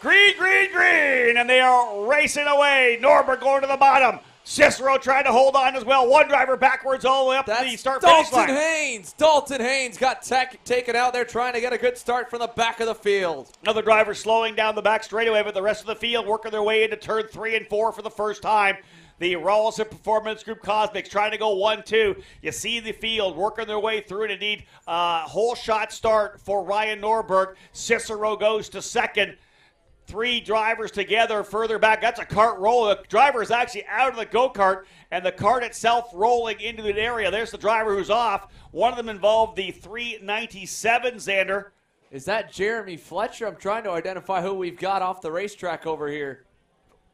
Green, green, green, and they are racing away. Norberg going to the bottom. Cicero trying to hold on as well. One driver backwards all the way up to the start-finish line. Dalton Haynes got taken out there trying to get a good start from the back of the field. Another driver slowing down the back straightaway, but the rest of the field working their way into turn 3 and 4 for the first time. The Rawlson Performance Group Cosmics trying to go 1-2. You see the field working their way through, and indeed, whole shot start for Ryan Norberg. Cicero goes to second. 3 drivers together further back. That's a kart roll. The driver is actually out of the go-kart, and the kart itself rolling into an area. There's the driver who's off. One of them involved the 397, Xander. Is that Jeremy Fletcher? I'm trying to identify who we've got off the racetrack over here.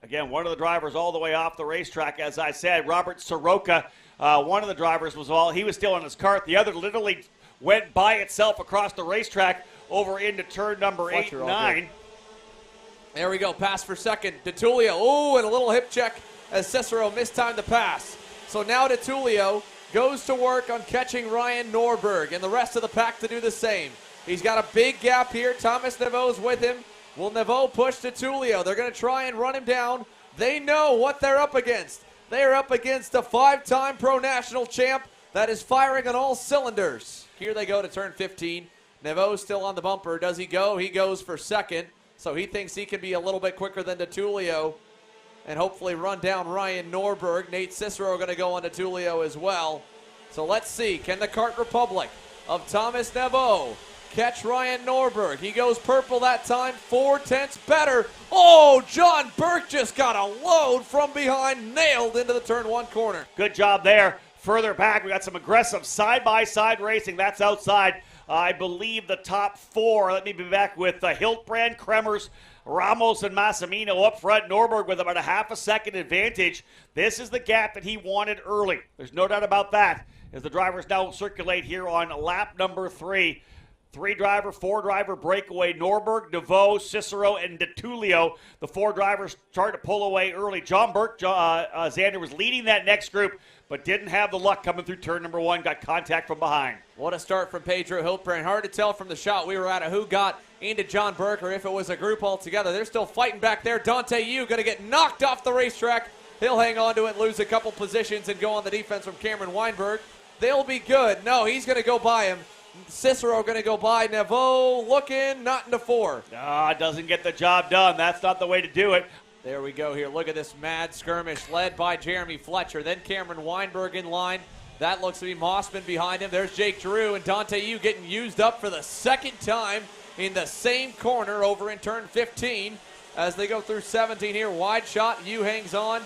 Again, one of the drivers all the way off the racetrack, as I said. Robert Soroka, one of the drivers he was still in his kart. The other literally went by itself across the racetrack over into turn number Fletcher 8 and 9. There we go, pass for second. DeTulio, and a little hip check as Cicero mistimed the pass. So now DeTulio goes to work on catching Ryan Norberg and the rest of the pack to do the same. He's got a big gap here. Thomas Nevo's with him. Will Nevo push DeTulio? They're going to try and run him down. They know what they're up against. They are up against a 5-time Pro National champ that is firing on all cylinders. Here they go to turn 15. Nevo's still on the bumper. Does he go? He goes for second. So he thinks he can be a little bit quicker than DeTulio and hopefully run down Ryan Norberg. Nate Cicero going to go on DeTulio as well. So let's see. Can the Kart Republic of Thomas Nevo catch Ryan Norberg? He goes purple that time. 4/10 better. Oh, John Burke just got a load from behind. Nailed into the turn 1 corner. Good job there. Further back, we got some aggressive side-by-side racing. That's outside. I believe the top 4. Let me be back with Hiltbrand, Kremers, Ramos, and Massimino up front. Norberg with about a half a second advantage. This is the gap that he wanted early. There's no doubt about that. As the drivers now circulate here on lap number 3. 3-driver, 4-driver breakaway. Norberg, Nevo, Cicero, and DeTulio. The 4 drivers tried to pull away early. John Burke, Xander was leading that next group, but didn't have the luck coming through turn number 1. Got contact from behind. What a start from Pedro Hiltbrand. Hard to tell from the shot we were at who got into John Burke or if it was a group altogether. They're still fighting back there. Dante Yu going to get knocked off the racetrack. He'll hang on to it, lose a couple positions, and go on the defense from Cameron Weinberg. They'll be good. No, he's going to go by him. Cicero going to go by. Nevo looking, not into 4. Doesn't get the job done. That's not the way to do it. There we go here. Look at this mad skirmish led by Jeremy Fletcher. Then Cameron Weinberg in line. That looks to be Mossman behind him. There's Jake Drew and Dante Yu getting used up for the second time in the same corner over in turn 15 as they go through 17 here. Wide shot. Yu hangs on.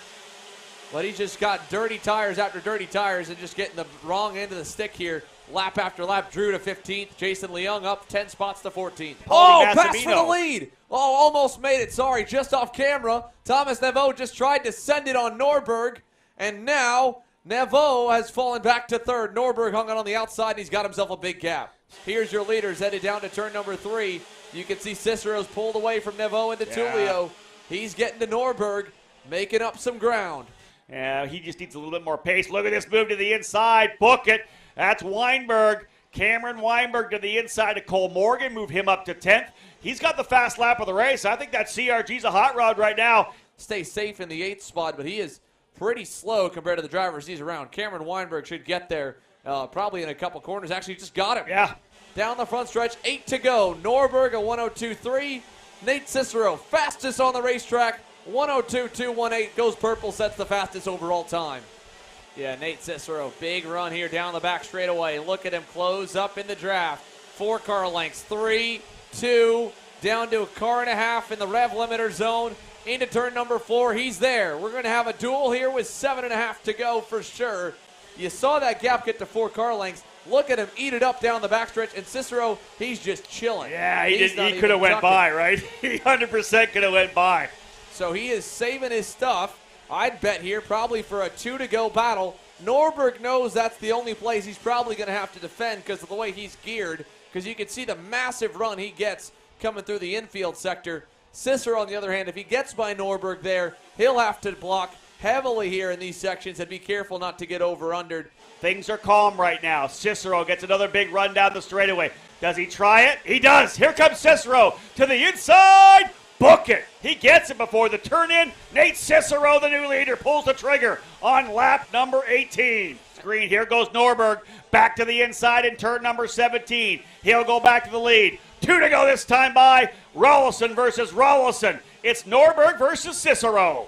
But he just got dirty tires after dirty tires and just getting the wrong end of the stick here. Lap after lap, Drew to 15th. Jason Leung up 10 spots to 14th. Pass for the lead. Almost made it. Sorry, just off camera. Thomas Nevo just tried to send it on Norberg. And now Nevo has fallen back to 3rd. Norberg hung on the outside, and he's got himself a big gap. Here's your leaders headed down to turn number 3. You can see Cicero's pulled away from Nevo and DeTulio. He's getting to Norberg, making up some ground. Yeah, he just needs a little bit more pace. Look at this move to the inside. Book it. That's Weinberg. Cameron Weinberg to the inside of Cole Morgan. Move him up to 10th. He's got the fast lap of the race. I think that CRG's a hot rod right now. Stay safe in the 8th spot, but he is pretty slow compared to the drivers he's around. Cameron Weinberg should get there probably in a couple corners. Actually, just got him. Yeah. Down the front stretch, 8 to go. Norberg a 102.3. Nate Cicero, fastest on the racetrack. 102.218, goes purple, sets the fastest overall time. Yeah, Nate Cicero, big run here down the back straightaway. Look at him close up in the draft. 4 car lengths, 3, 2, down to a car and a half in the rev limiter zone. Into turn number 4, he's there. We're going to have a duel here with 7.5 to go for sure. You saw that gap get to 4 car lengths. Look at him eat it up down the backstretch, and Cicero, he's just chilling. Yeah, he could have went by, right? He 100% could have went by. So he is saving his stuff. I'd bet here probably for a 2 to go battle. Norberg knows that's the only place he's probably going to have to defend because of the way he's geared, because you can see the massive run he gets coming through the infield sector. Cicero, on the other hand, if he gets by Norberg there, he'll have to block heavily here in these sections and be careful not to get over-undered. Things are calm right now. Cicero gets another big run down the straightaway. Does he try it? He does. Here comes Cicero to the inside. book it. He gets it before the turn in. Nate Cicero, the new leader, pulls the trigger on lap number 18. Screen, here goes Norberg. Back to the inside in turn number 17. He'll go back to the lead. 2 to go this time by Rawlson versus Rawlson. It's Norberg versus Cicero.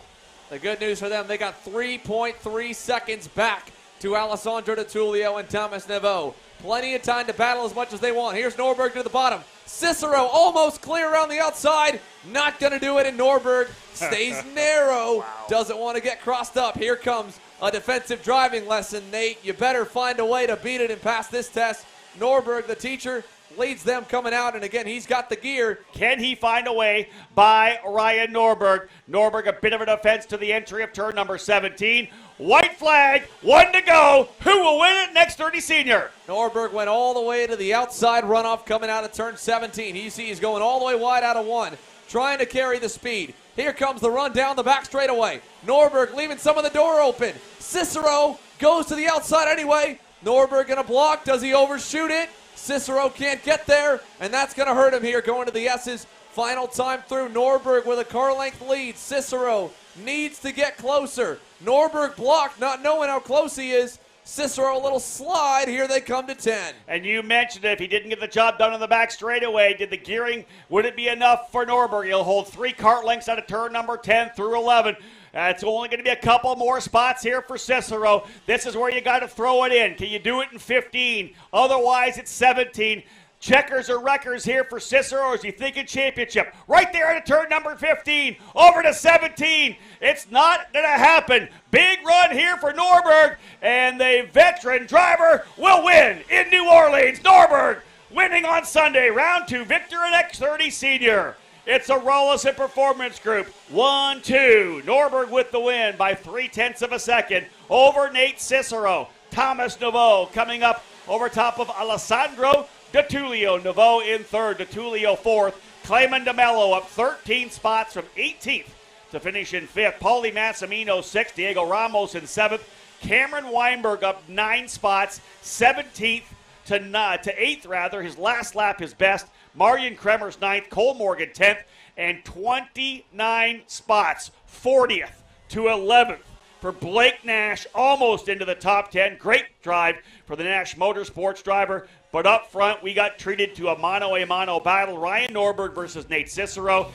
The good news for them, they got 3.3 seconds back to Alessandro Di Tullio and Thomas Neveau. Plenty of time to battle as much as they want. Here's Norberg to the bottom. Cicero almost clear around the outside. Not going to do it, and Norberg stays narrow. Wow. Doesn't want to get crossed up. Here comes a defensive driving lesson, Nate. You better find a way to beat it and pass this test. Norberg, the teacher, leads them coming out, and again, he's got the gear. Can he find a way by Ryan Norberg? Norberg, a bit of a defense to the entry of turn number 17. White flag, 1 to go. Who will win it? X30 Senior. Norberg went all the way to the outside runoff coming out of turn 17. He's going all the way wide out of 1, trying to carry the speed. Here comes the run down the back straightaway. Norberg leaving some of the door open. Cicero goes to the outside anyway. Norberg gonna block. Does he overshoot it? Cicero can't get there, and that's going to hurt him here going to the S's. Final time through. Norberg with a car length lead. Cicero needs to get closer. Norberg blocked, not knowing how close he is. Cicero a little slide. Here they come to 10. And you mentioned it, if he didn't get the job done on the back straightaway, did the gearing, would it be enough for Norberg? He'll hold 3 kart lengths out of turn number 10 through 11. It's only going to be a couple more spots here for Cicero. This is where you got to throw it in. Can you do it in 15? Otherwise, it's 17. Checkers or wreckers here for Cicero, or is he thinking championship? Right there at turn number 15, over to 17. It's not going to happen. Big run here for Norberg, and the veteran driver will win in New Orleans. Norberg winning on Sunday, round 2, victor in X30 Senior. It's a Rawlson Performance Group. 1-2. Norberg with the win by 0.3 of a second over Nate Cicero. Thomas Neveau coming up over top of Alessandro Di Tullio. Neveau in third, Di Tullio fourth. Clayman DeMello up 13 spots from 18th to finish in fifth. Paulie Massimino sixth. Diego Ramos in seventh. Cameron Weinberg up 9 spots, 17th to 8th rather. His last lap his best. Marion Kremers 9th, Cole Morgan 10th, and 29 spots, 40th to 11th for Blake Nash, almost into the top 10. Great drive for the Nash Motorsports driver, but up front we got treated to a mano-a-mano battle. Ryan Norberg versus Nate Cicero.